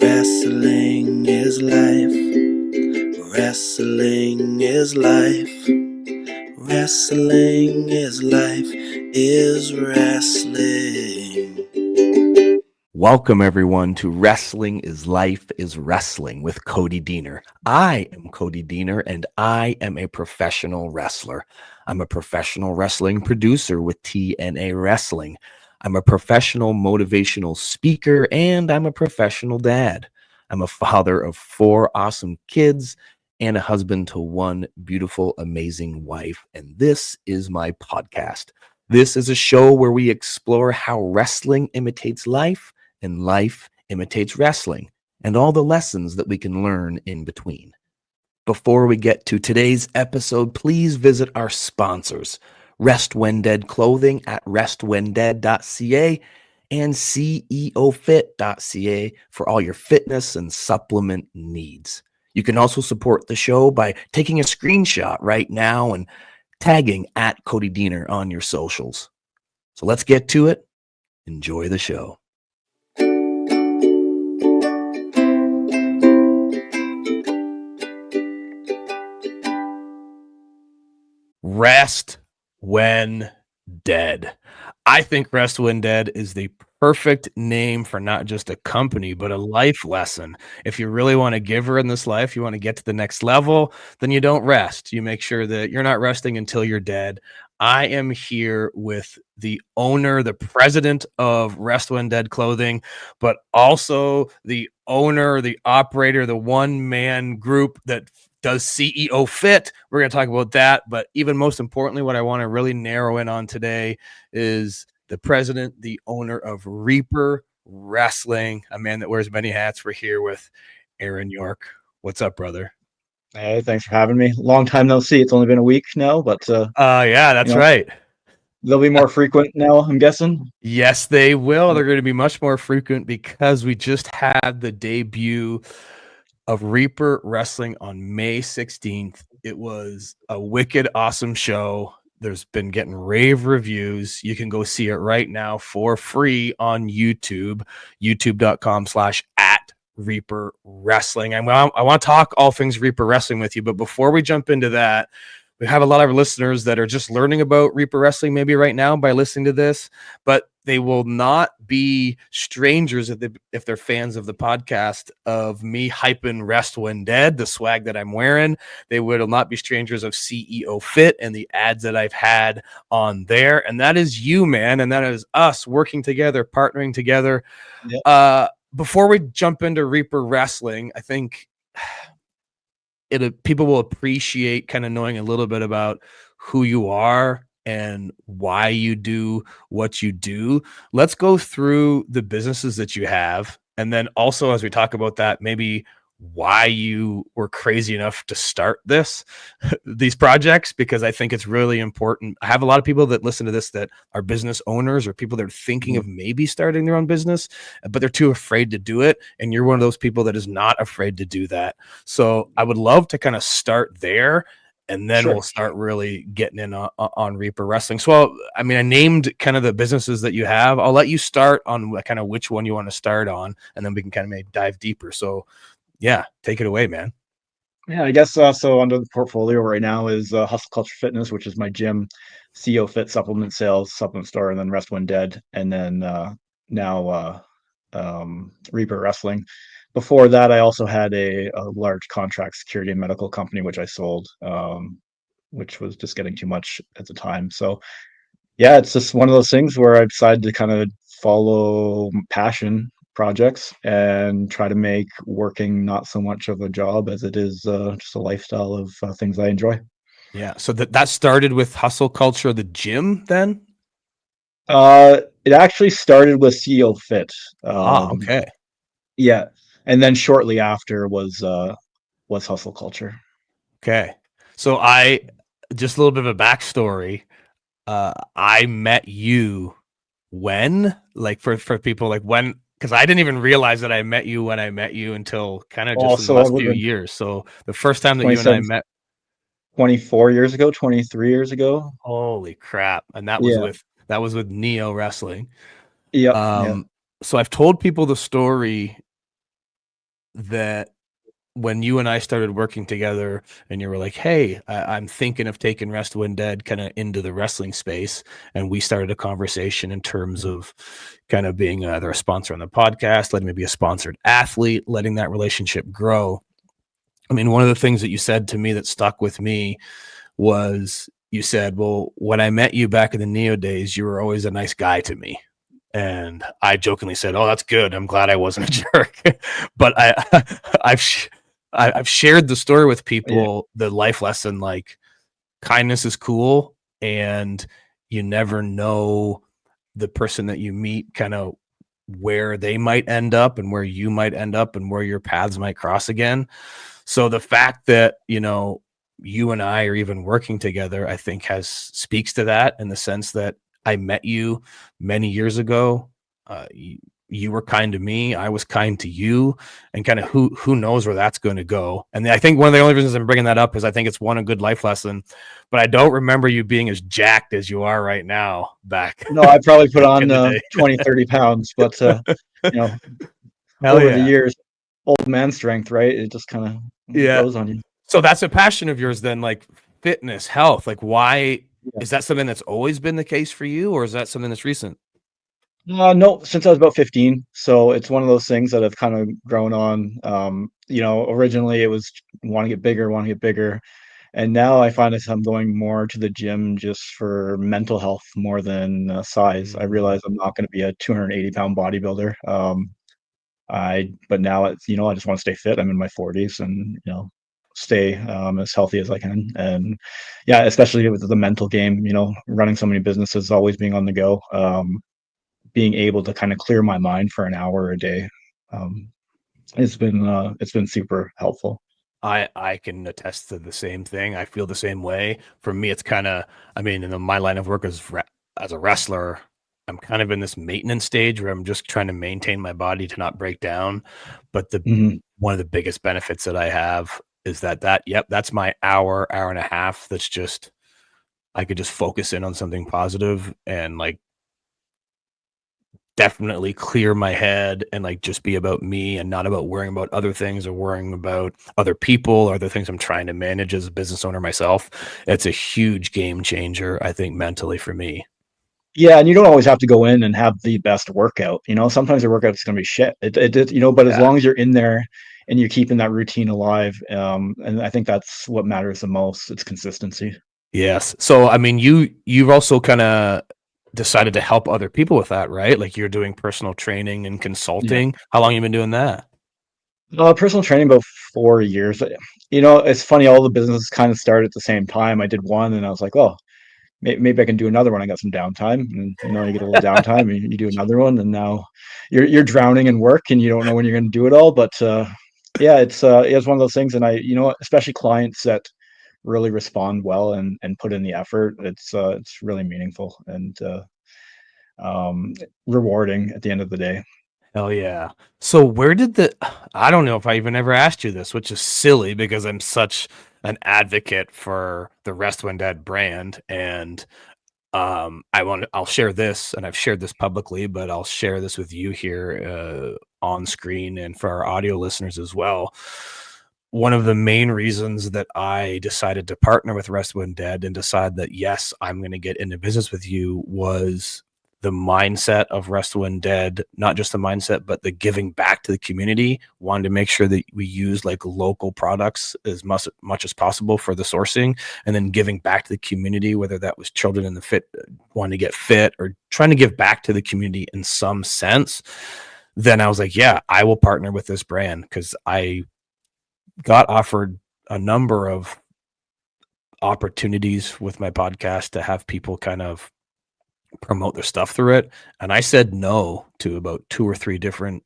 Wrestling is life. Wrestling is life. Wrestling is life is wrestling. Welcome, everyone, to Wrestling is Life is Wrestling with Cody Deaner. I am Cody Deaner, and I am a professional wrestler. I'm a professional wrestling producer with TNA Wrestling. I'm a professional motivational speaker, and I'm a professional dad. I'm a father of 4 awesome kids and a husband to 1 beautiful, amazing wife. And this is my podcast. This is a show where we explore how wrestling imitates life and life imitates wrestling, and all the lessons that we can learn in between. Before we get to today's episode, please visit our sponsors, Rest When Dead Clothing at restwhendead.ca and ceofit.ca for all your fitness and supplement needs. You can also support the show by taking a screenshot right now and tagging at Cody Deaner on your socials. So let's get to it. Enjoy the show. Rest When Dead. I think Rest When Dead is the perfect name for not just a company, but a life lesson. If you really want to give her in this life, you want to get to the next level, then you don't rest. You make sure that you're not resting until you're dead. I am here with the owner, the president of Rest When Dead Clothing, but also the owner, the operator, the one-man group that does CEO Fit. We're going to talk about that. But even most importantly, what I want to really narrow in on today is the president, the owner of Reaper Wrestling, a man that wears many hats. We're here with Aaron York. What's up, brother? Hey, thanks for having me. Long time no see. It's only been a week now, but Yeah, that's right. They'll be more frequent now, I'm guessing. Yes, they will. They're going to be much more frequent because we just had the debut of Reaper Wrestling on May 16th. It was a wicked awesome show. There's been getting rave reviews. You can go see it right now for free on YouTube, youtube.com/@Reaper Wrestling. I want to talk all things Reaper Wrestling with you, but before we jump into that, we have a lot of listeners that are just learning about Reaper Wrestling maybe right now by listening to this, but they will not be strangers if they're fans of the podcast of me hyping Rest When Dead, the swag that I'm wearing. They will not be strangers of CEO Fit and the ads that I've had on there. And that is you, man. And that is us working together, partnering together. Yep. Before we jump into Reaper Wrestling, I think people will appreciate kind of knowing a little bit about who you are and why you do what you do. Let's go through the businesses that you have. And then also, as we talk about that, maybe why you were crazy enough to start these projects, because I think it's really important. I have a lot of people that listen to this that are business owners or people that are thinking of maybe starting their own business, but they're too afraid to do it. And you're one of those people that is not afraid to do that. So I would love to kind of start there, and then we'll start really getting in on Reaper Wrestling. So, I mean, I named kind of the businesses that you have. I'll let you start on kind of which one you want to start on, and then we can kind of maybe dive deeper. So yeah, take it away, man. Yeah, I guess so under the portfolio right now is Hustle Culture Fitness, which is my gym, CEO Fit supplement sales, supplement store, and then Rest When Dead, and then now Reaper Wrestling. Before that, I also had a large contract security and medical company, which I sold, which was just getting too much at the time. So yeah, it's just one of those things where I decided to kind of follow passion projects and try to make working not so much of a job as it is just a lifestyle of things I enjoy. Yeah. So that started with Hustle Culture, the gym then? It actually started with CEO Fit. Okay. Yeah. And then shortly after was Hustle Culture. Okay. So I just a little bit of a backstory. I met you when, like for people like when, because I didn't even realize that I met you when I met you until kind of just in the last few years. So the first time that you and I met 24 years ago, 23 years ago. Holy crap. And that was with Neo Wrestling. Yep. So I've told people the story that when you and I started working together and you were like, hey, I'm thinking of taking Rest When Dead kind of into the wrestling space. And we started a conversation in terms of kind of being either a sponsor on the podcast, letting me be a sponsored athlete, letting that relationship grow. I mean, one of the things that you said to me that stuck with me was you said, well, when I met you back in the Neo days, you were always a nice guy to me. And I jokingly said, oh, that's good. I'm glad I wasn't a jerk. But I've, I've shared the story with Yeah. people, the life lesson, like kindness is cool. And you never know the person that you meet kind of where they might end up and where you might end up and where your paths might cross again. So the fact that, you and I are even working together, I think speaks to that in the sense that I met you many years ago. You were kind to me. I was kind to you, and kind of who knows where that's going to go. And I think one of the only reasons I'm bringing that up is I think it's a good life lesson, but I don't remember you being as jacked as you are right now back, No, I probably put back in the on day. 20, 30 pounds, but you know, Hell over the yeah. years, old man strength, right? It just kind of Yeah. grows on you. So that's a passion of yours then, like fitness, health. Like why Yeah. is that something that's always been the case for you, or is that something that's recent? No, since I was about 15. So it's one of those things that I've kind of grown on. Originally it was want to get bigger. And now I find that I'm going more to the gym just for mental health more than size. I Mm. realize I'm not going to be a 280-pound bodybuilder. But now I just want to stay fit. I'm in my 40s and, stay as healthy as I can. And yeah, especially with the mental game, running so many businesses, always being on the go. Being able to kind of clear my mind for an hour a day, um, it's been super helpful. I can attest to the same thing. I feel the same way. For me, it's kind of, I mean, in my line of work as a wrestler, I'm kind of in this maintenance stage where I'm just trying to maintain my body to not break down. But Mhm. one of the biggest benefits that I have is yep, that's my hour and a half. That's just, I could just focus in on something positive and like definitely clear my head and like just be about me and not about worrying about other things or worrying about other people or the things I'm trying to manage as a business owner myself. It's a huge game changer, I think, mentally for me. Yeah, and you don't always have to go in and have the best workout. Sometimes your workout is going to be shit. But as Yeah. long as you're in there and you're keeping that routine alive, and I think that's what matters the most. It's consistency. Yes. So I mean you've also kind of decided to help other people with that, right? Like you're doing personal training and Yeah. consulting. How long you been doing that? Personal training about 4 years. It's funny. All the businesses kind of started at the same time. I did one, and I was like, oh, maybe I can do another one. I got some downtime, and you get a little downtime, and you do another one, and now you're drowning in work, and you don't know when you're going to do it all. But yeah, it's one of those things, and especially clients that really respond well and put in the effort. It's really meaningful and um, rewarding at the end of the day. Hell yeah. So where did I don't know if I even ever asked you this, which is silly because I'm such an advocate for the Rest When Dead brand. And I'll share this, and I've shared this publicly, but I'll share this with you here on screen and for our audio listeners as well. One of the main reasons that I decided to partner with Rest When Dead and decide that, yes, I'm going to get into business with you was the mindset of Rest When Dead, not just the mindset, but the giving back to the community. Wanted to make sure that we use like local products as much as possible for the sourcing, and then giving back to the community, whether that was children in the fit, wanting to get fit, or trying to give back to the community in some sense. Then I was like, yeah, I will partner with this brand because I got offered a number of opportunities with my podcast to have people kind of promote their stuff through it. And I said no to about two or three different,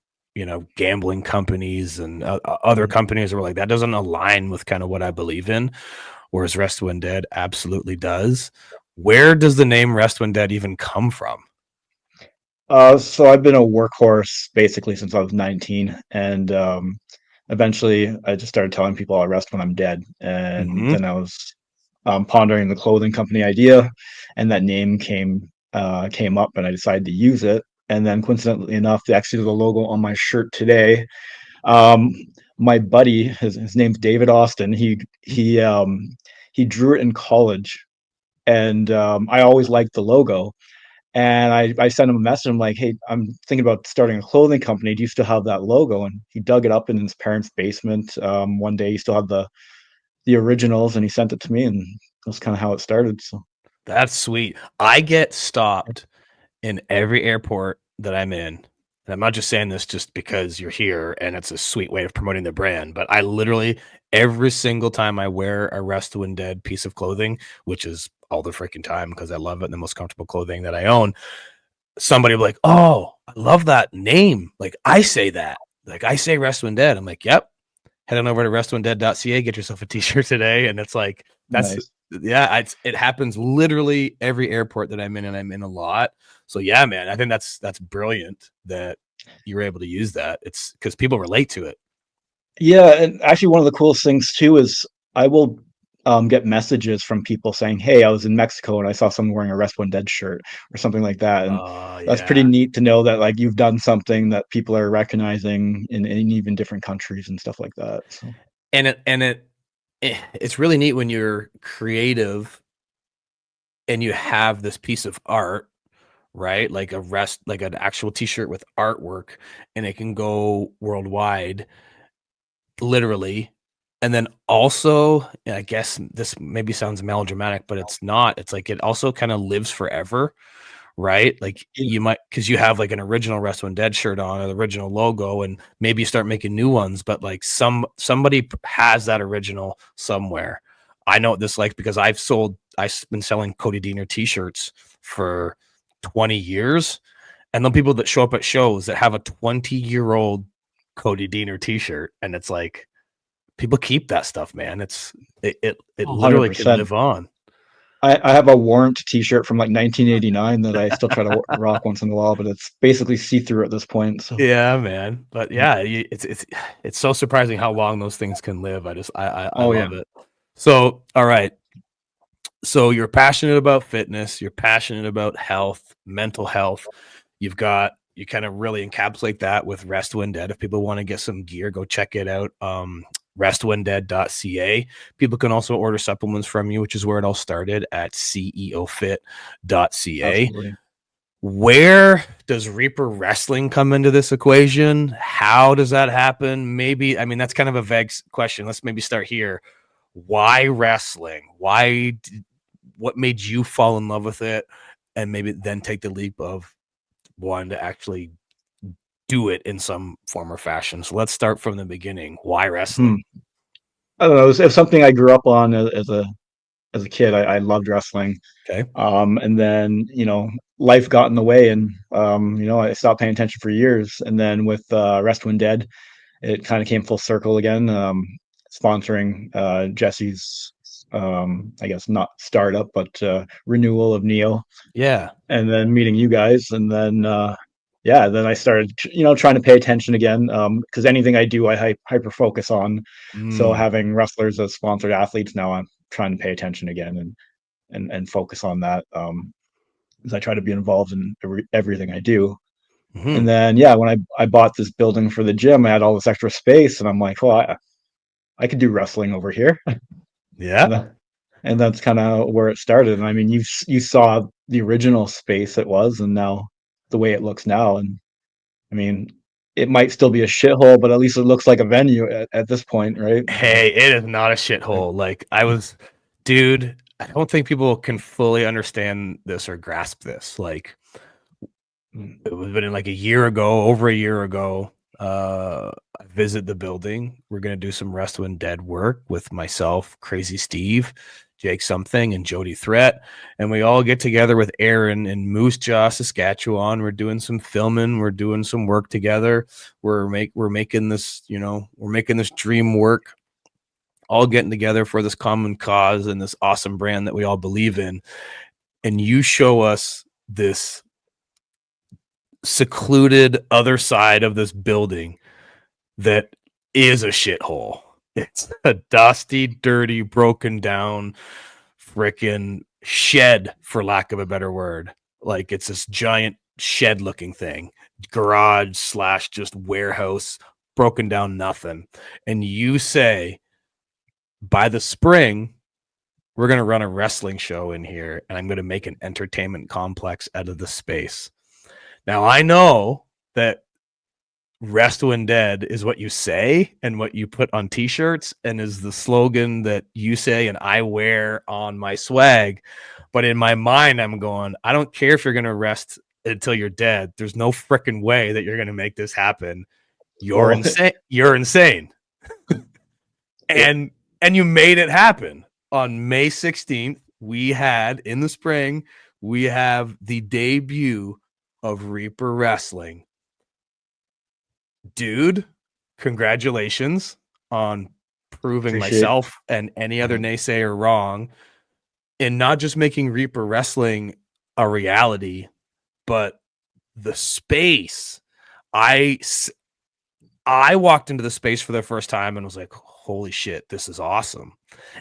gambling companies and other Mhm. companies that were like, that doesn't align with kind of what I believe in. Whereas Rest When Dead absolutely does. Where does the name Rest When Dead even come from? So I've been a workhorse basically since I was 19, and eventually I just started telling people I'll rest when I'm dead. And Mm-hmm. then I was pondering the clothing company idea, and that name came up, and I decided to use it. And then coincidentally enough, actually the logo on my shirt today. my buddy, his name's David Austin. He drew it in college, and I always liked the logo. And I sent him a message. I'm like, hey, I'm thinking about starting a clothing company. Do you still have that logo? And he dug it up in his parents' basement. One day, he still had the originals, and he sent it to me, and that's kind of how it started. So That's sweet. I get stopped in every airport that I'm in. And I'm not just saying this just because you're here and it's a sweet way of promoting the brand, but I literally, every single time I wear a Rest When Dead piece of clothing, which is all the freaking time because I love it and the most comfortable clothing that I own, somebody will be like, oh, I love that name. Like, I say that. Like, I say Rest When Dead. I'm like, yep. Head on over to restwhendead.ca, get yourself a t-shirt today. And it's like, that's, nice. yeah, it happens literally every airport that I'm in, and I'm in a lot. So yeah, man, I think that's brilliant that you're able to use that. It's because people relate to it. Yeah, and actually, one of the coolest things too is I will get messages from people saying, "Hey, I was in Mexico and I saw someone wearing a Rest One Dead shirt or something like that," and Oh that's pretty yeah. neat to know that like you've done something that people are recognizing in even different countries and stuff like that. So It's really neat when you're creative and you have this piece of art, right? Like like an actual t-shirt with artwork, and it can go worldwide, literally. And then also, I guess this maybe sounds melodramatic, but it's not. It's like it also kind of lives forever, right? Like yeah, you might, because you have like an original Rest When Dead shirt on, or the original logo, and maybe you start making new ones, but like somebody has that original somewhere. I know what this like because I've been selling Cody Deaner t-shirts for 20 years, and the people that show up at shows that have a 20-year-old Cody Deaner t-shirt, and it's like people keep that stuff, man. It literally can 100%. live on. I have a Warrant T-shirt from like 1989 that I still try to rock once in a while, but it's basically see-through at this point. So Yeah, man. But yeah, it's so surprising how long those things can live. I oh yeah. love it. So, all right. So you're passionate about fitness, you're passionate about health, mental health. You kind of really encapsulate that with Rest When Dead. If people want to get some gear, go check it out. Restwhendead.ca. People can also order supplements from you, which is where it all started at ceofit.ca. Absolutely. Where does Reaper Wrestling come into this equation? How does that happen? Maybe, I mean, that's kind of a vague question. Let's maybe start here. Why wrestling? What made you fall in love with it? And maybe then take the leap of wanting to actually do it in some form or fashion. So let's start from the beginning. Why Hmm. wrestling? I don't know. It was something I grew up on as a kid. I loved wrestling. Okay. And then, life got in the way, and, I stopped paying attention for years. And then with Rest When Dead, it kind of came full circle again, sponsoring Jesse's, I guess not startup, but renewal of Neo, Yeah. and then meeting you guys. And then, yeah, then I started, trying to pay attention again, because anything I do, I hyper focus on. So Mm. having wrestlers as sponsored athletes now, I'm trying to pay attention again and focus on that. Because I try to be involved in everything I do. Hmm. And then, yeah, when I bought this building for the gym, I had all this extra space, and I'm like, well, I could do wrestling over here, Yeah. and and that's kind of where it started. And I mean, you saw the original space it was, and now the way it looks now, and I mean, it might still be a shithole, but at least it looks like a venue at this point, right? So, Hey, it is not a shithole. Like dude, I don't think people can fully understand this or grasp this. Like mm, it was been like a year ago, over a year ago. I visit the building. We're gonna do some Rest When Dead work with myself, Crazy Steve, Jake Something, and Jody Threat, and we all get together with Aaron in Moose Jaw, Saskatchewan. We're doing some filming. We're doing some work together. We're making this, we're making this dream work. All getting together for this common cause and this awesome brand that we all believe in. And you show us this secluded other side of this building that is a shithole. It's a dusty, dirty, broken down freaking shed, for lack of a better word. Like it's this giant shed looking thing, garage slash just warehouse, broken down nothing. And you say, by the spring, we're going to run a wrestling show in here, and I'm going to make an entertainment complex out of the space. Now, I know that Rest When Dead is what you say and what you put on t-shirts and is the slogan that you say and I wear on my swag. But in my mind, I'm going, I don't care if you're going to rest until you're dead. There's no freaking way that you're going to make this happen. You're Well, insane. You're insane. And you made it happen. On May 16th, we had in the spring, we have the debut of Reaper Wrestling. Dude, congratulations on proving myself and any other naysayer wrong in not just making Reaper Wrestling a reality, but the space. I walked into the space for the first time and was like, holy shit, this is awesome.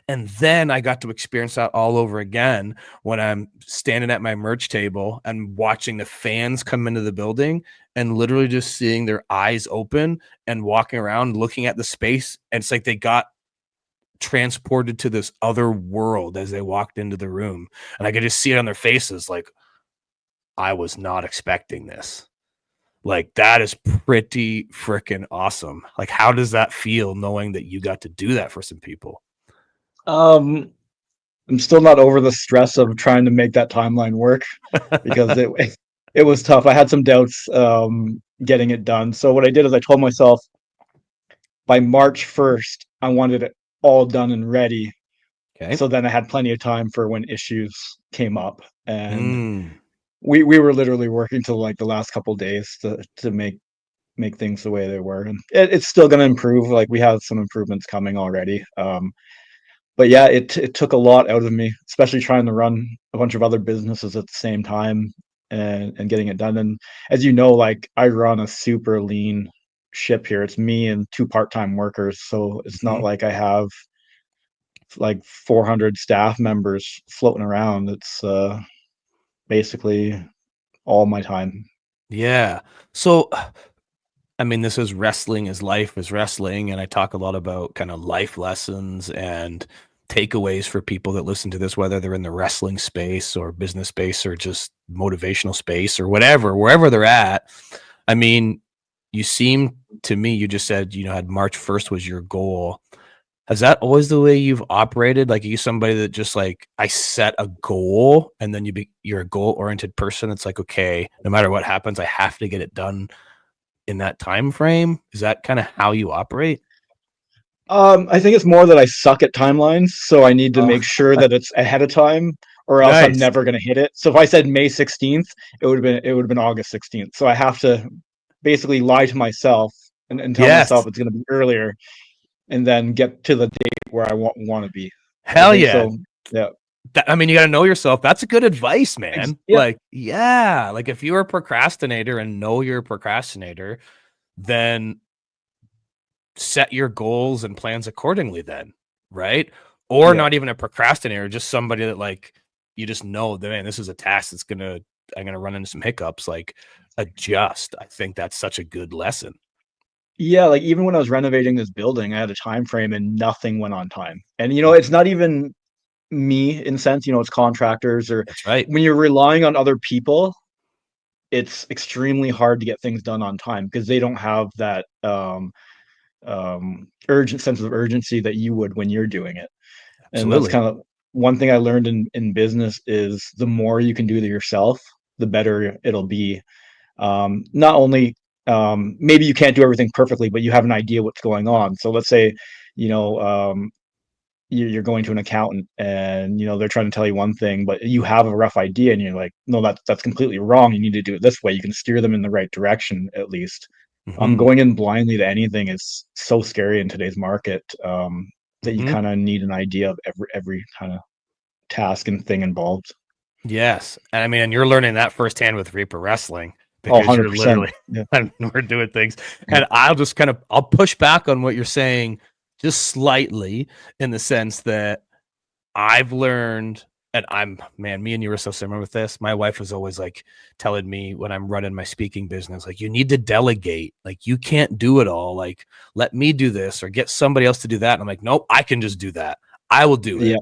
And then I got to experience that all over again when I'm standing at my merch table and watching the fans come into the building and literally just seeing their eyes open and walking around looking at the space. And it's like they got transported to this other world as they walked into the room. And I could just see it on their faces like, I was not expecting this. Like, that is pretty freaking awesome. Like, how does that feel knowing that you got to do that for some people? I'm still not over the stress of trying to make that timeline work because it was tough. I had some doubts getting it done. So what I did is I told myself by March 1st, I wanted it all done and ready. Okay. So then I had plenty of time for when issues came up. And we were literally working till like the last couple days to make things the way they were. And it's still going to improve. Like we have some improvements coming already. But yeah, it took a lot out of me, especially trying to run a bunch of other businesses at the same time and getting it done. And as you know, like I run a super lean ship here. It's me and 2 part-time workers. So it's not like I have like 400 staff members floating around. It's basically all my time. Yeah. So, I mean, this is Wrestling is Life is Wrestling. And I talk a lot about kind of life lessons and takeaways for people that listen to this, whether they're in the wrestling space or business space or just motivational space or whatever, wherever they're at. I mean, you seem to me, you just said, had March 1st was your goal. Is that always the way you've operated? Like, are you somebody that just like, I set a goal and then you're a goal oriented person? It's like, okay, no matter what happens, I have to get it done in that time frame. Is that kind of how you operate? I think it's more that I suck at timelines, so I need to make sure that it's ahead of time, or else I'm Nice. never going to hit it. So if I said May 16th, it would have been August 16th. So I have to basically lie to myself and tell myself it's going to be earlier, and then get to the date where I want to be. Hell I think yeah. so. Yeah. I mean, you got to know yourself. That's a good advice, man. Yeah. Like, yeah, like if you're a procrastinator and know you're a procrastinator, then set your goals and plans accordingly then, right? Or not even a procrastinator, just somebody that like, you just know that, man, this is a task that's I'm going to run into some hiccups, like adjust. I think that's such a good lesson. Yeah, like even when I was renovating this building, I had a time frame and nothing went on time. And it's not even me in a sense, it's contractors or That's right. when you're relying on other people, it's extremely hard to get things done on time because they don't have that urgent sense of urgency that you would when you're doing it. And that's Absolutely. kind of one thing I learned in business is the more you can do to yourself, the better it'll be. Not only maybe you can't do everything perfectly, but you have an idea what's going on. So let's say, you know, you're going to an accountant and they're trying to tell you one thing, but you have a rough idea and you're like, no, that's completely wrong. You need to do it this way. You can steer them in the right direction at least. Going in blindly to anything is so scary in today's market that you kind of need an idea of every kind of task and thing involved. Yes. And I mean, and you're learning that firsthand with Reaper Wrestling Oh, because you're 100%. literally, Yeah. we're doing things. And I'll push back on what you're saying just slightly in the sense that I've learned and me and you were so similar with this. My wife was always like telling me when I'm running my speaking business, like, you need to delegate. Like, you can't do it all. Like, let me do this or get somebody else to do that. And I'm like, nope, I can just do that. I will do it. Yeah.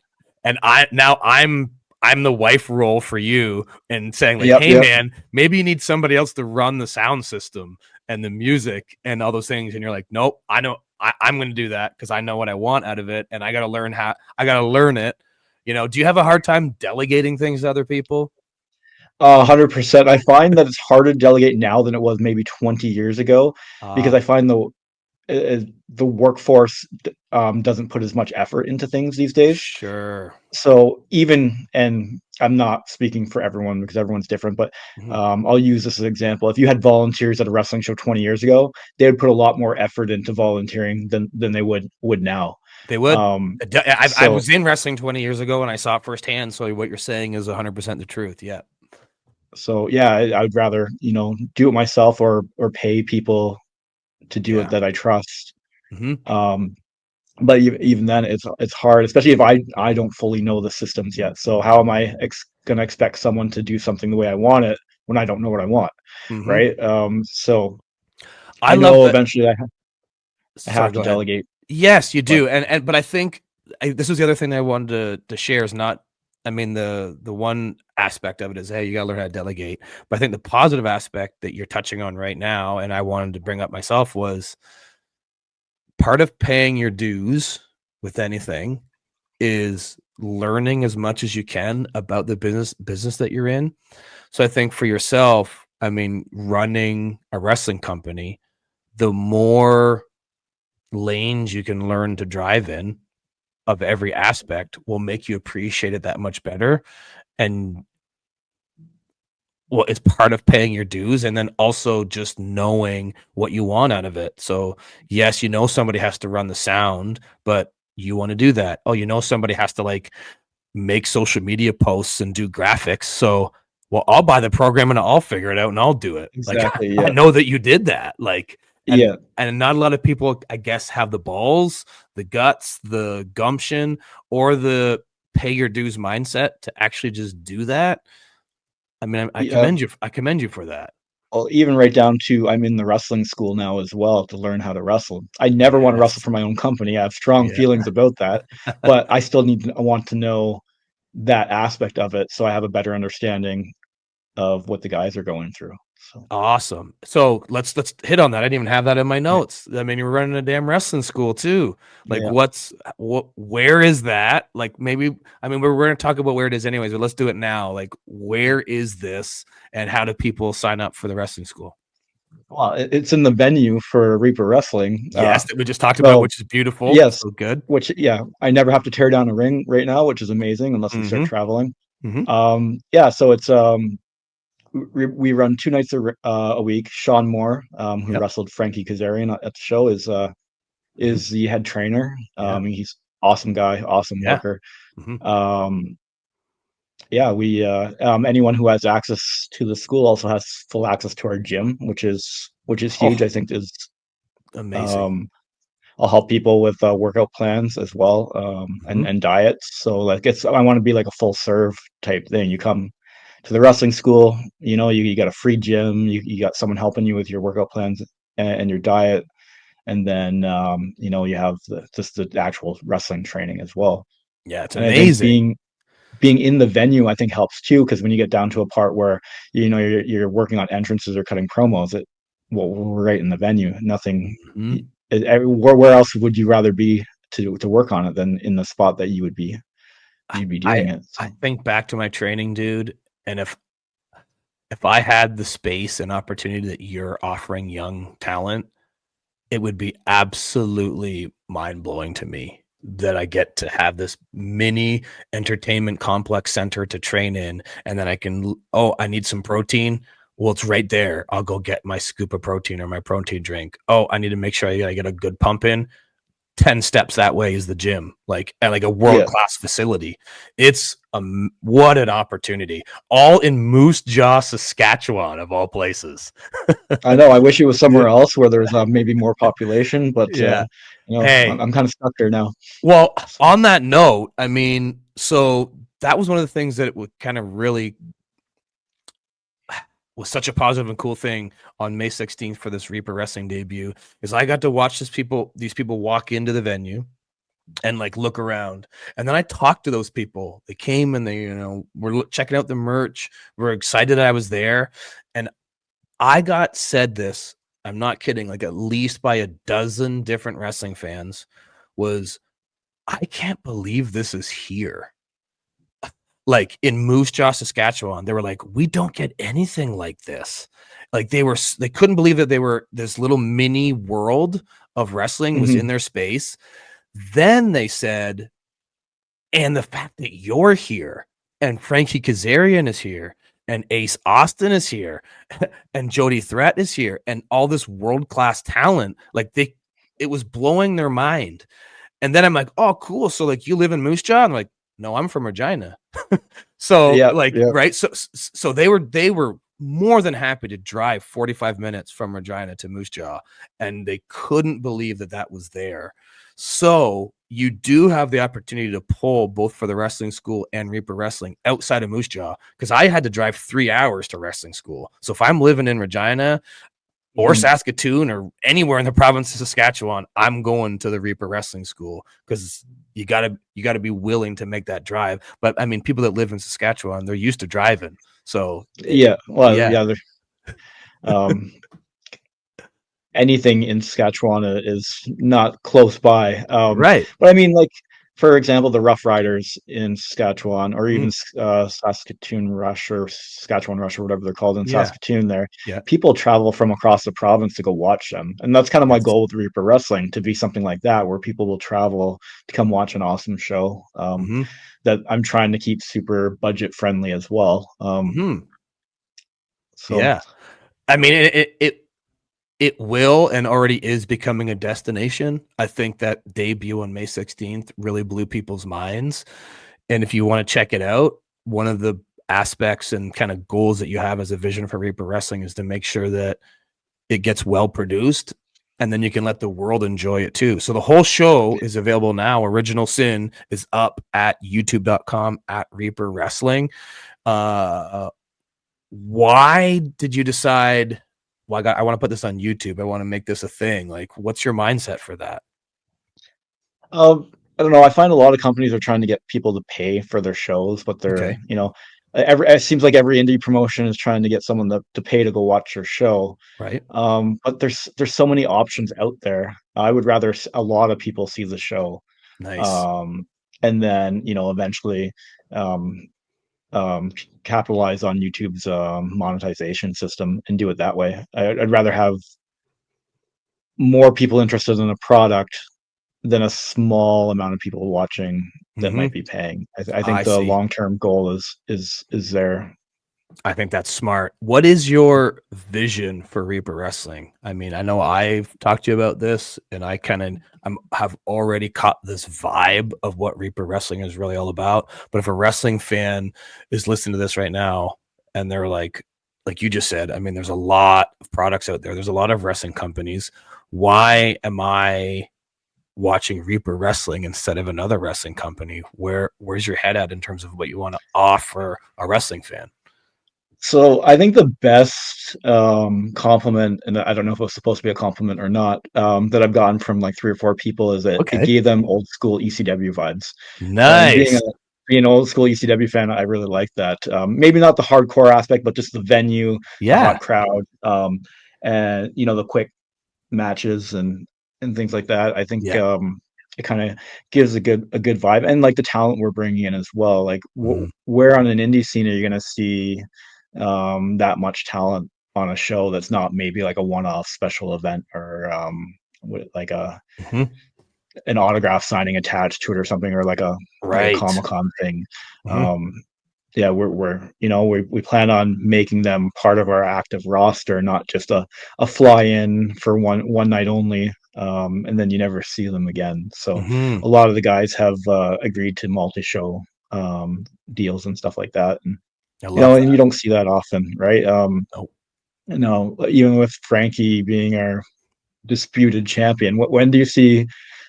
And I'm the wife role for you and saying like, Yep. hey Yep. man, maybe you need somebody else to run the sound system and the music and all those things. And you're like, nope, I know I'm going to do that because I know what I want out of it. And I got to learn it. Do you have a hard time delegating things to other people? 100%. I find that it's harder to delegate now than it was maybe 20 years ago, because I find the workforce doesn't put as much effort into things these days. Sure. So and I'm not speaking for everyone because everyone's different, but Mhm. I'll use this as an example. If you had volunteers at a wrestling show 20 years ago, they would put a lot more effort into volunteering than they would now. They would. Um, I so was in wrestling 20 years ago and I saw it firsthand. So what you're saying is 100% the truth. Yeah. so yeah, I would rather do it myself or pay people to do it Yeah. that I trust. Mm-hmm. Um, but even then, it's hard, especially if I don't fully know the systems yet. So how am I gonna expect someone to do something the way I want it when I don't know what I want, Mm-hmm. right? So I I love know that. eventually I Sorry, have to go ahead. delegate, Yes, you but do. But I think this was the other thing I wanted to share is not, I mean, the one aspect of it is, hey, you got to learn how to delegate. But I think the positive aspect that you're touching on right now, and I wanted to bring up myself, was part of paying your dues with anything is learning as much as you can about the business that you're in. So I think for yourself, I mean, running a wrestling company, the more lanes you can learn to drive in of every aspect will make you appreciate it that much better. And well, it's part of paying your dues and then also just knowing what you want out of it. So, yes, somebody has to run the sound, but you want to do that. Oh, somebody has to like make social media posts and do graphics. So, well, I'll buy the program and I'll figure it out and I'll do it. Like exactly, I yeah, know that you did that. Like yeah, and not a lot of people, I guess, have the balls, the guts, the gumption, or the pay your dues mindset to actually just do that. I mean, I yeah. commend you. I commend you for that. Well, even right down to I'm in the wrestling school now as well to learn how to wrestle. I never want to wrestle Yes. for my own company. I have strong Yeah. feelings about that, but I still I want to know that aspect of it so I have a better understanding of what the guys are going through. So Awesome. So let's hit on that. I didn't even have that in my notes. I mean, you were running a damn wrestling school too. Like, yeah. where is that? Like, maybe, I mean, we're going to talk about where it is anyways, but let's do it now. Like, where is this, and how do people sign up for the wrestling school? Well, it's in the venue for Reaper Wrestling. Yes, that we just talked about, So which is beautiful. yes, So good. which yeah, I never have to tear down a ring right now, which is amazing unless we start Mm-hmm. traveling. Mm-hmm. Yeah, so it's we run 2 nights a week. Sean Moore, who Yep. wrestled Frankie Kazarian at the show, Mm-hmm. is the head trainer. Yeah. He's awesome guy, awesome Yeah. worker. Mm-hmm. Um, yeah, we anyone who has access to the school also has full access to our gym, which is huge. Oh, I think is amazing. um, I'll help people with workout plans as well, Mm-hmm. and diets. So like I want to be like a full serve type thing. You come to the wrestling school, you got a free gym, you got someone helping you with your workout plans and your diet, and then you have just the actual wrestling training as well. Yeah, it's And I think amazing. being in the venue, I think helps too, because when you get down to a part where you're working on entrances or cutting promos, we're right in the venue. Nothing. Mm-hmm. Where else would you rather be to work on it than in the spot that you'd be I doing it? I So think back to my training, dude, and if I had the space and opportunity that you're offering young talent, it would be absolutely mind-blowing to me that I get to have this mini entertainment complex center to train in, and then I need some protein. Well, it's right there. I'll go get my scoop of protein or my protein drink. Oh, I need to make sure I get a good pump in. 10 steps that way is the gym, like at like a yeah, world-class facility. It's what an opportunity, all in Moose Jaw, Saskatchewan, of all places. I know. I wish it was somewhere else where there's maybe more population, but Yeah. I'm, Hey, I'm kind of stuck there now. well, So on that note, I mean, so that was one of the things that it would kind of really was such a positive and cool thing on May 16th for this Reaper Wrestling debut, is I got to watch these people walk into the venue and like look around. And then I talked to those people. They came and they, were checking out the merch. Were excited I was there. And I got said this, I'm not kidding, like at least by a dozen different wrestling fans, was, I can't believe this is here. Like in Moose Jaw, Saskatchewan, they were like, we don't get anything like this. Like they couldn't believe that they were, this little mini world of wrestling was in their space. Then they said, and the fact that you're here and Frankie Kazarian is here and Ace Austin is here and Jody Threat is here and all this world-class talent, like it was blowing their mind. And then I'm like, oh, cool. So like you live in Moose Jaw? I'm like, no, I'm from Regina. So right. So they were more than happy to drive 45 minutes from Regina to Moose Jaw, and they couldn't believe that was there. So you do have the opportunity to pull both for the wrestling school and Reaper Wrestling outside of Moose Jaw, because I had to drive 3 hours to wrestling school. So if I'm living in Regina or Saskatoon or anywhere in the province of Saskatchewan, I'm going to the Reaper Wrestling School, because you gotta be willing to make that drive. But I mean, people that live in Saskatchewan, they're used to driving. So anything in Saskatchewan is not close by. Right. But I mean, like, for example, the Rough Riders in Saskatchewan, or even Saskatoon Rush or Saskatchewan Rush or whatever they're called in Saskatoon there, people travel from across the province to go watch them. And that's kind of my goal with Reaper Wrestling, to be something like that, where people will travel to come watch an awesome show that I'm trying to keep super budget friendly as well. So yeah, I mean, it will and already is becoming a destination. I think that debut on May 16th really blew people's minds. And if you want to check it out, one of the aspects and kind of goals that you have as a vision for Reaper Wrestling is to make sure that it gets well produced, and then you can let the world enjoy it too. So the whole show is available now. Original Sin is up at youtube.com/Reaper Wrestling. Why did you decide, well, I want to put this on YouTube, I want to make this a thing? Like, what's your mindset for that? I don't know. I find a lot of companies are trying to get people to pay for their shows, but they're, it seems like every indie promotion is trying to get someone to pay to go watch your show. Right. But there's so many options out there. I would rather a lot of people see the show. Nice. And then, eventually, capitalize on YouTube's monetization system and do it that way. I'd rather have more people interested in a product than a small amount of people watching that might be paying. I think the long-term goal is there. I think that's smart. What is your vision for Reaper Wrestling? I mean, I know I've talked to you about this, and I have already caught this vibe of what Reaper Wrestling is really all about. But if a wrestling fan is listening to this right now and they're like you just said, I mean, there's a lot of products out there. There's a lot of wrestling companies. Why am I watching Reaper Wrestling instead of another wrestling company? Where's your head at in terms of what you want to offer a wrestling fan? So I think the best compliment, and I don't know if it was supposed to be a compliment or not, that I've gotten from like 3 or 4 people, is that it gave them old school ECW vibes. Nice. And being an old school ECW fan, I really like that. Maybe not the hardcore aspect, but just the venue, the hot crowd, and the quick matches and things like that. I think it kind of gives a good vibe, and like the talent we're bringing in as well. Like where on an indie scene are you going to see that much talent on a show that's not maybe like a one-off special event, or like an autograph signing attached to it or something, or like a Comic-Con thing. We plan on making them part of our active roster, not just a fly-in for one night only, and then you never see them again. So a lot of the guys have agreed to multi-show deals and stuff like that, and and you don't see that often, right? Even with Frankie being our disputed champion, when do you see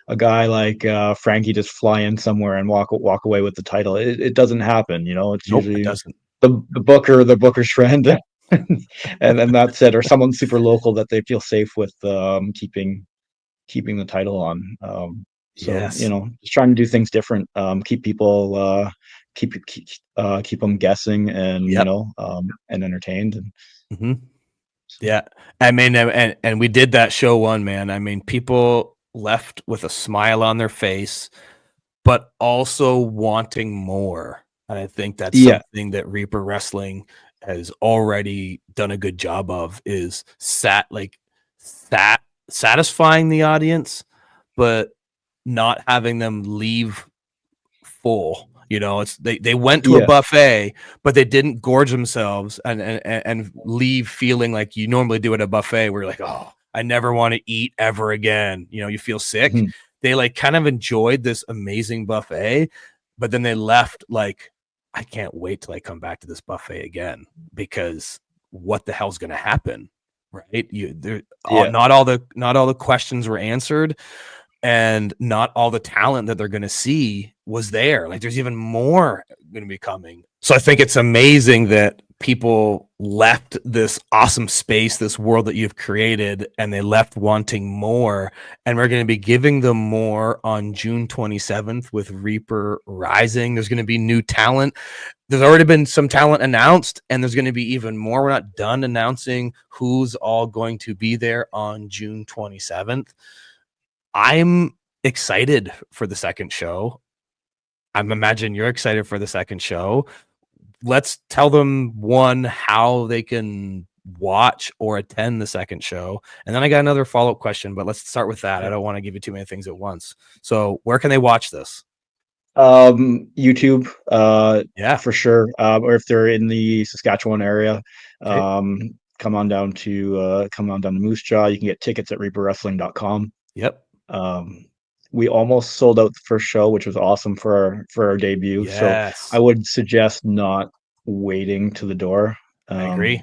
a guy like Frankie just fly in somewhere and walk away with the title. It doesn't happen, you know. It's Nope, it usually doesn't. the booker's friend, and that's it, or someone super local that they feel safe with keeping the title on. So you Yes. know, just trying to do things different, keep people keep them guessing, and you Yep. know, and entertained. And Hmm. so, Yeah. I mean, and we did that show one, man. I mean, people left with a smile on their face, but also wanting more. And I think that's yeah, something that Reaper Wrestling has already done a good job of, is satisfying the audience, but not having them leave full. You know, it's they went to a yeah, buffet, but they didn't gorge themselves and leave feeling like you normally do at a buffet, where you're like, oh, I never want to eat ever again. You know, you feel sick. mhm, They like kind of enjoyed this amazing buffet, but then they left like, I can't wait till I come back to this buffet again, because what the hell's going to happen, right? yeah, Not all the questions were answered, and not all the talent that they're going to see was there. Like, there's even more going to be coming. So I think it's amazing that people left this awesome space, this world that you've created, and they left wanting more. And we're going to be giving them more on June 27th with Reaper Rising. There's going to be new talent. There's already been some talent announced, and there's going to be even more. We're not done announcing who's all going to be there on June 27th. I'm excited for the second show. I'm imagine you're excited for the second show. Let's tell them, one, how they can watch or attend the second show. And then I got another follow-up question, but let's start with that. I sure. don't want to give you too many things at once. So where can they watch this? YouTube, Yeah. for sure. Or if they're in the Saskatchewan area, Okay. um, come on down to Moose Jaw. You can get tickets at reaperwrestling.com. Yep. Um, we almost sold out the first show, which was awesome for our debut. So I Yes. would suggest not waiting to the door. I agree.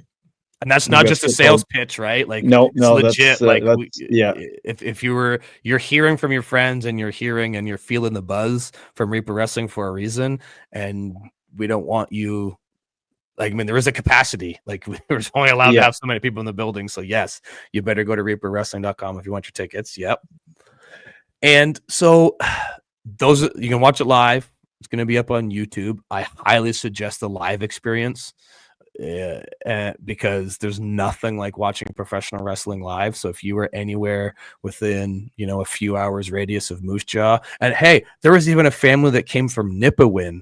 And that's We not got just a so called. sales pitch, right? Like, No, it's no, legit. Like, that's yeah, if you're hearing from your friends, and you're feeling the buzz from Reaper Wrestling for a reason, and we don't want you. Like, I mean, there is a capacity. Like, we're only allowed to yeah. have so many people in the building. So yes, you better go to reaperwrestling.com if you want your tickets. Yep. And so those, you can watch it live. It's going to be up on YouTube. I highly suggest the live experience, because there's nothing like watching professional wrestling live. So if you were anywhere within, a few hours radius of Moose Jaw, and hey, there was even a family that came from Nipawin.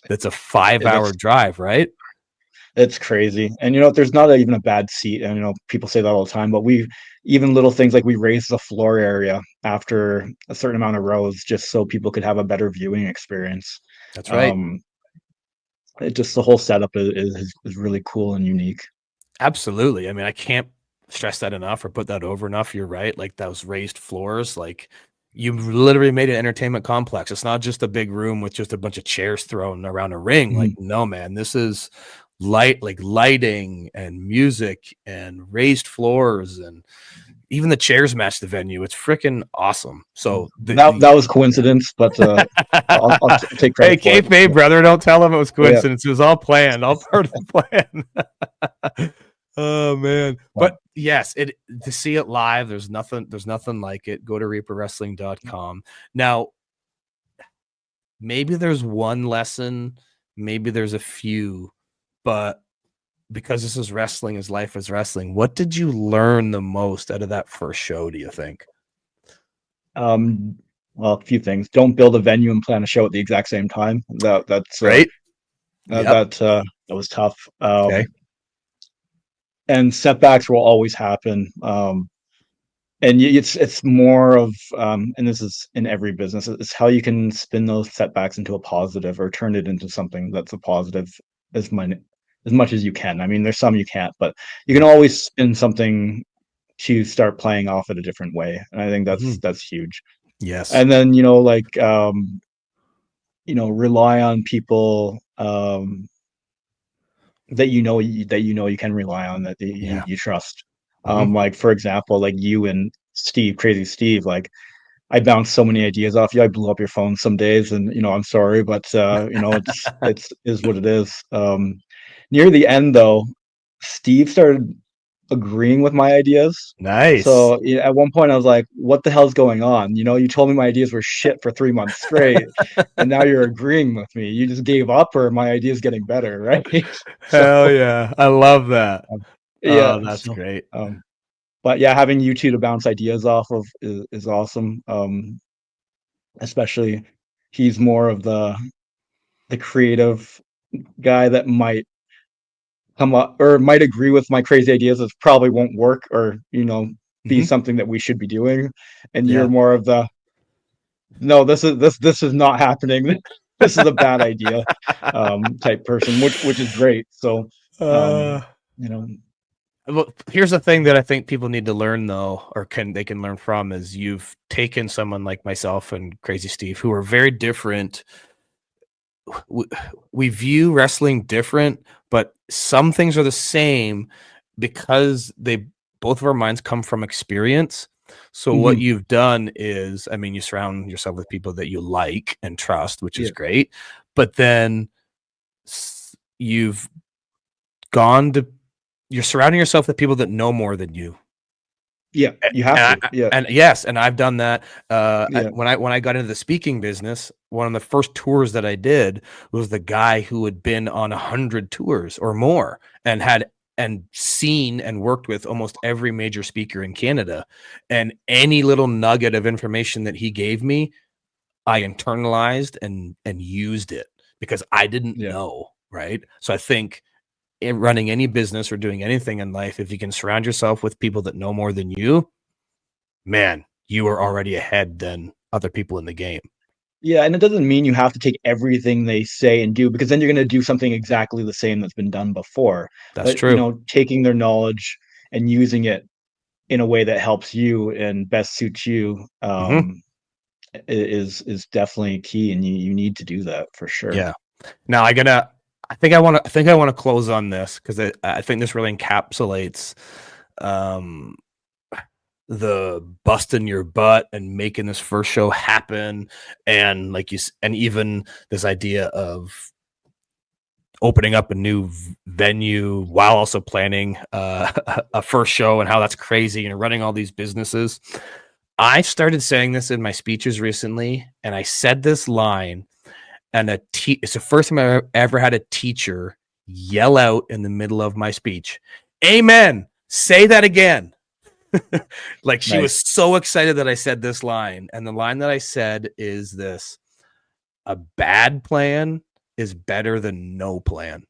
That's a 5-hour That's drive, right? It's crazy. And you know, there's not even a bad seat. And you know, people say that all the time, but we even little things like we raised the floor area after a certain amount of rows just so people could have a better viewing experience. That's right. Um, it just the whole setup is really cool and unique. Absolutely. I mean, I can't stress that enough or put that over enough. You're right. Like, those raised floors, like, you literally made an entertainment complex. It's not just a big room with just a bunch of chairs thrown around a ring. Like, Mhm. no, man, this is lighting and music and raised floors, and even the chairs match the venue. It's freaking awesome. So That was coincidence, but I'll take hey, credit for it. kayfabe, brother, don't tell them it was Yeah. coincidence. It was all planned, all part of the plan. Oh man. But yes, it to see it live, there's nothing like it. Go to reaperwrestling.com. Now, maybe there's one lesson, maybe there's a few, but because this is wrestling, as life is wrestling, what did you learn the most out of that first show, do you think? Um, well, a few things. Don't build a venue and plan a show at the exact same time. Right? Yep. That was tough. Okay. And setbacks will always happen. And it's more of and this is in every business. It's how you can spin those setbacks into a positive or turn it into something that's a positive as much as much as you can. I mean, there's some you can't, but you can always spin something to start playing off it a different way. And I think Mhm. that's huge. Yes. And then rely on people that you can rely on, that Yeah. you trust. Mhm. Like for example, like you and Steve, Crazy Steve, like I bounced so many ideas off you. I blew up your phone some days, and I'm sorry, but it's is what it is. Near the end, though, Steve started agreeing with my ideas. Nice. So yeah, at one point, I was like, "What the hell's going on?" You told me my ideas were shit for 3 months straight, and now you're agreeing with me. You just gave up, or my ideas getting better, right? So Hell yeah. I love that. um, yeah, Oh, that's so great. but yeah, having you two to bounce ideas off of is awesome. Especially he's more of the creative guy that might come up or might agree with my crazy ideas that probably won't work or be Hmm. something that we should be doing, and you're Yeah. more of the no, this is not happening. This is a bad idea type person, which is great. So uh, um you know well, here's the thing that I think people need to learn though, or they can learn from is you've taken someone like myself and Crazy Steve who are very different. we, we view wrestling different, but some things are the same because they both of our minds come from experience. So what mhm, you've done is, I mean, you surround yourself with people that you like and trust, which is yeah, great. But then you've gone to you're surrounding yourself with people that know more than you. yeah, you have to, yeah, And yes, and I've done that. yeah, When I got into the speaking business, one of the first tours that I did was the guy who had been on 100 tours or more and had and seen and worked with almost every major speaker in Canada. And any little nugget of information that he gave me, I internalized and used it because I didn't yeah. know, right? So I think in running any business or doing anything in life, if you can surround yourself with people that know more than you, man, you are already ahead than other people in the game. Yeah, and it doesn't mean you have to take everything they say and do because then you're going to do something exactly the same that's been done before. That's But, true. taking their knowledge and using it in a way that helps you and best suits you Hmm. is definitely key, and you need to do that for sure. Yeah. Now I think I want to close on this because I think this really encapsulates um, the busting your butt and making this first show happen, and and even this idea of opening up a new venue while also planning a first show and how that's crazy and running all these businesses. I started saying this in my speeches recently, and I said this line, and it's the first time I ever had a teacher yell out in the middle of my speech, "Amen! Say that again!" Like she was Nice. so excited that I said this line, and the line that I said is this: "A bad plan is better than no plan."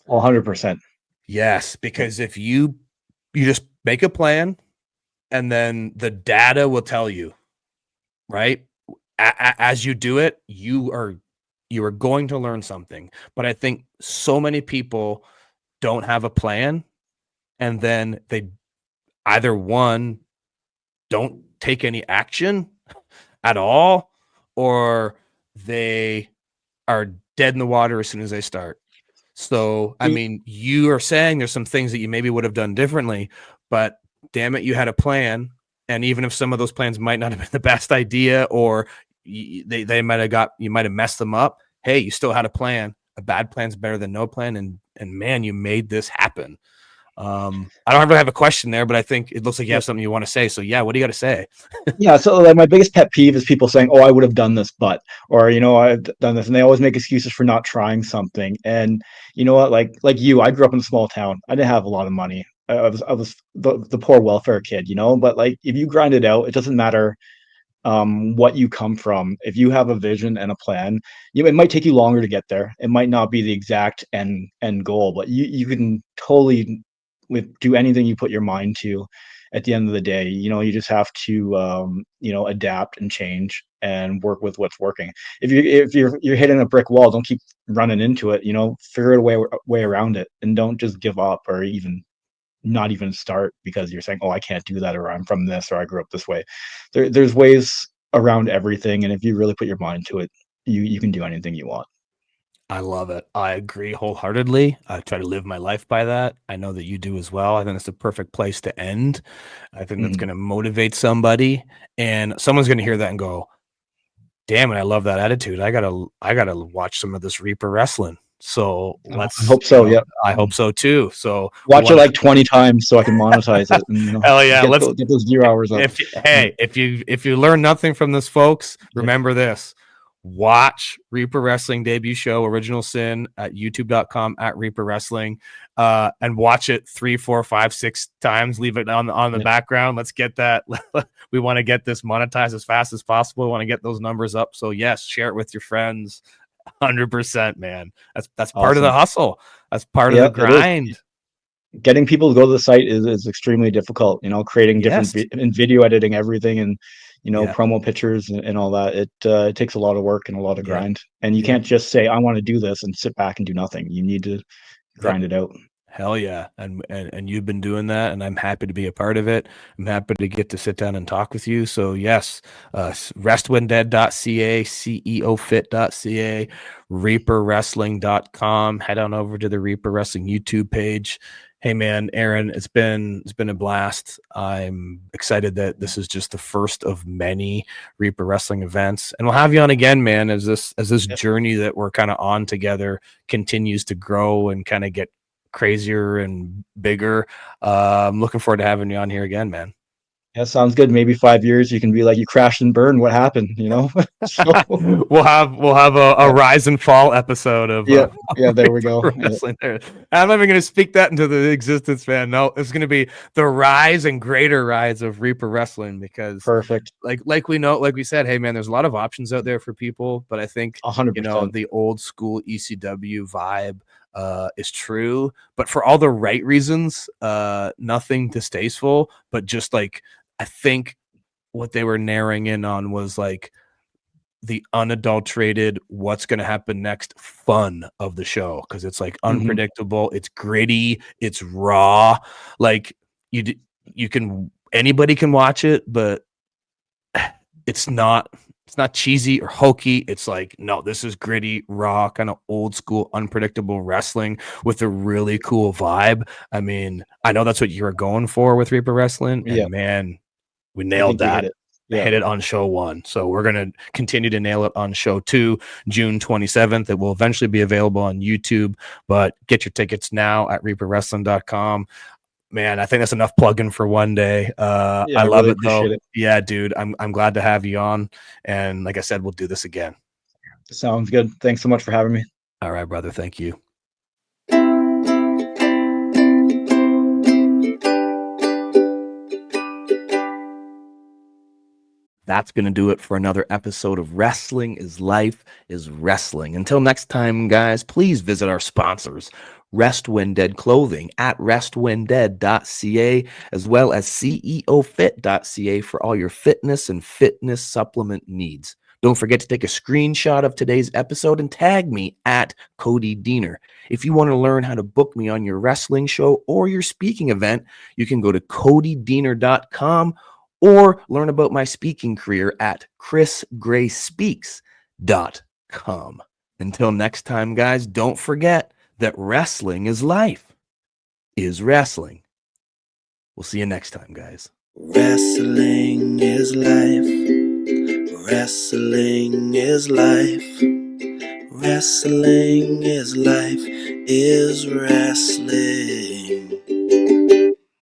100%. Yes, because if you just make a plan, and then the data will tell you, right? As you do it, you are going to learn something. But I think so many people don't have a plan, and then they either one don't take any action at all, or they are dead in the water as soon as they start. So, I Y- mean, you are saying there's some things that you maybe would have done differently, but damn it, you had a plan. And even if some of those plans might not have been the best idea, or they might have you might have messed them up. Hey, you still had a plan. A bad plan's better than no plan. And man, you made this happen. I don't really have a question there, but I think it looks like you Yeah. have something you want to say. So yeah, what do you got to say? Yeah, so like my biggest pet peeve is people saying, "Oh, I would have done this, but," or I've done this, and they always make excuses for not trying something. And you know what? Like you, I grew up in a small town. I didn't have a lot of money. I was the poor welfare kid, But like if you grind it out, it doesn't matter what you come from. If you have a vision and a plan, it might take you longer to get there. It might not be the exact end goal, but you can totally do anything you put your mind to. At the end of the day, you just have to adapt and change and work with what's working. If you're hitting a brick wall, don't keep running into it. Figure out a way around it, and don't just give up or even not even start because you're saying, "Oh, I can't do that," or "I'm from this," or "I grew up this way." There's ways around everything, and if you really put your mind to it, you can do anything you want. I love it. I agree wholeheartedly. I try to live my life by that. I know that you do as well. I think it's the perfect place to end. I think that's Mhm. going to motivate somebody, and someone's going to hear that and go, "Damn it, I love that attitude. I gotta watch some of this Reaper wrestling." So I hope so. Yep. I hope so too. So we Watch it want to like 20 times so I can monetize it and hell yeah. Let's get those view hours up. Yeah. if you learn nothing from this, folks, Yeah. remember this. Watch Reaper Wrestling debut show Original Sin at youtube.com at Reaper Wrestling, and watch it 3, 4, 5, 6 times. Leave it on the Yeah. background. Let's get that. We want to get this monetized as fast as possible. We want to get those numbers up. So yes, share it with your friends. 100%, man. That's part of the Awesome. hustle. That's part of the Yeah, it is. grind. Getting people to go to the site is extremely difficult. Creating different Yes. and video editing everything, and Yeah. promo pictures and all that. It takes a lot of work and a lot of Yeah. grind. And you Yeah. can't just say I want to do this and sit back and do nothing. You need to Yep. grind it out. Hell yeah. And you've been doing that, and I'm happy to be a part of it. I'm happy to get to sit down and talk with you. So yes, restwhendead.ca, ceofit.ca, reaperwrestling.com. Head on over to the Reaper Wrestling YouTube page. Hey man, Aaron, it's been a blast. I'm excited that this is just the first of many Reaper Wrestling events, and we'll have you on again, man, as this Yeah. journey that we're kind of on together continues to grow and kind of get crazier and bigger. I'm looking forward to having you on here again, man. Yeah, sounds good. Maybe 5 years you can be like, you crashed and burned. What happened? So we'll have a yeah, rise and fall episode of yeah, yeah. There we go. Yeah, wrestling there. I'm not even going to speak that into the existence, man. No, it's going to be the rise and greater rise of Reaper Wrestling, because perfect. like we know, like we said, hey man, there's a lot of options out there for people, but I think 100%. the old school ECW vibe is true, but for all the right reasons, nothing distasteful, but just like I think what they were narrowing in on was like the unadulterated what's going to happen next fun of the show, because it's like Hmm. unpredictable, it's gritty, it's raw. Like you can anybody can watch it, but it's not cheesy or hokey. It's like, no, this is gritty, raw, kind of old school, unpredictable wrestling with a really cool vibe. I mean, I know that's what you were going for with Reaper Wrestling, Yeah, and man, we I nailed think we hit that. it. Yeah, Hit it on show 1. So we're going to continue to nail it on show 2, June 27th. It will eventually be available on YouTube, but get your tickets now at reaperwrestling.com. Man, I think that's enough plugging for one day. yeah. I I love really it though. appreciate it. Yeah, dude. I'm glad to have you on. And like I said, we'll do this again. Sounds good. Thanks so much for having me. All right, brother. Thank you. That's going to do it for another episode of Wrestling is Life is Wrestling. Until next time, guys, please visit our sponsors, Rest When Dead Clothing at restwhendead.ca, as well as ceofit.ca for all your fitness and fitness supplement needs. Don't forget to take a screenshot of today's episode and tag me at Cody Deaner. If you want to learn how to book me on your wrestling show or your speaking event, you can go to codydeaner.com or learn about my speaking career at chrisgrayspeaks.com. Until next time, guys, don't forget that wrestling is life, is wrestling. We'll see you next time, guys. Wrestling is life. Wrestling is life. Wrestling is life, is wrestling.